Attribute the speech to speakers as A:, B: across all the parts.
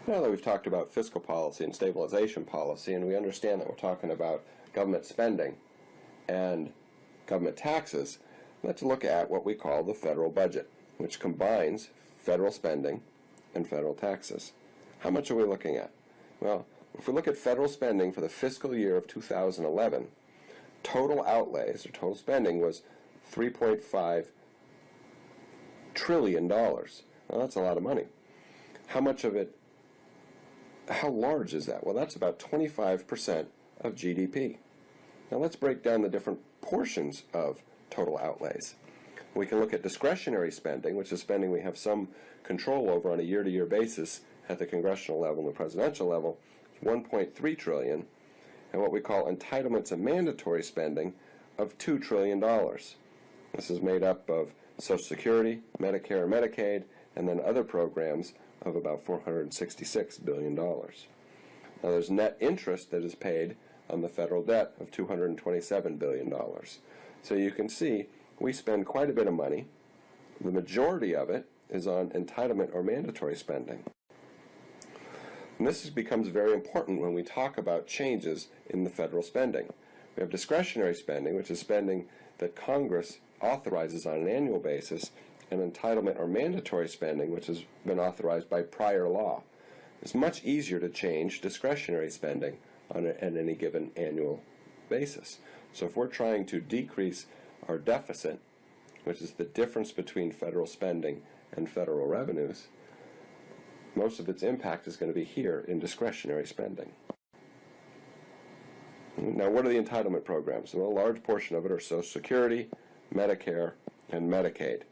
A: Now that we've talked about fiscal policy and stabilization policy, and we understand that we're talking about government spending and government taxes, let's look at what we call the federal budget, which combines federal spending and federal taxes. How much are we looking at? Well, if we look at federal spending for the fiscal year of 2011, total outlays, or total spending, was $3.5 trillion. Well, that's a lot of money. How much of it, how large is that? Well, that's about 25% of GDP. Now let's break down the different portions of total outlays. We can look at discretionary spending, which is spending we have some control over on a year-to-year basis at the congressional level and the presidential level, 1.3 trillion, and what we call entitlements and mandatory spending of $2 trillion. This is made up of Social Security, Medicare and Medicaid, and then other programs of about $466 billion. Now there's net interest that is paid on the federal debt of $227 billion. So you can see we spend quite a bit of money. The majority of it is on entitlement or mandatory spending. And this becomes very important when we talk about changes in the federal spending. We have discretionary spending, which is spending that Congress authorizes on an annual basis, and entitlement or mandatory spending, which has been authorized by prior law. It's much easier to change discretionary spending on any given annual basis. So if we're trying to decrease our deficit, which is the difference between federal spending and federal revenues, most of its impact is going to be here in discretionary spending. Now, what are the entitlement programs? Well, a large portion of it are Social Security, Medicare, and Medicaid.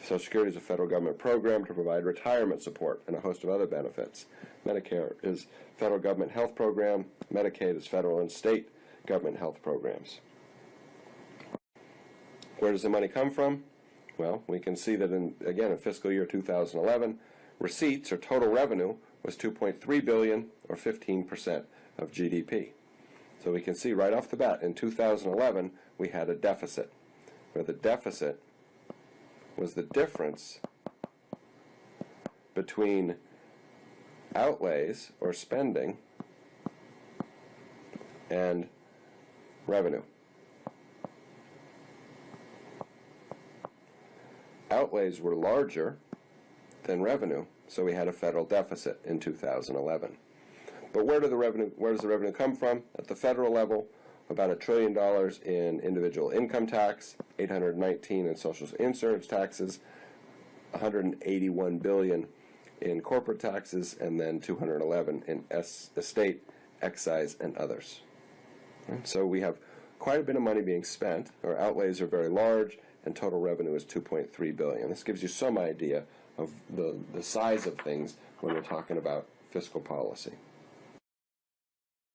A: Social Security is a federal government program to provide retirement support and a host of other benefits. Medicare is federal government health program. Medicaid is federal and state government health programs. Where does the money come from? Well, we can see that again in fiscal year 2011, receipts, or total revenue, was $2.3 billion, or 15% of GDP. So we can see right off the bat in 2011 we had a deficit, where the deficit was the difference between outlays or spending and revenue. Outlays were larger than revenue, so we had a federal deficit in 2011. But where does the revenue come from? At the federal level, about $1 trillion in individual income tax, $819 in social insurance taxes, $181 billion in corporate taxes, and then $211 in estate, excise, and others. So we have quite a bit of money being spent. Our outlays are very large, and total revenue is $2.3 billion. This gives you some idea of the size of things when we're talking about fiscal policy.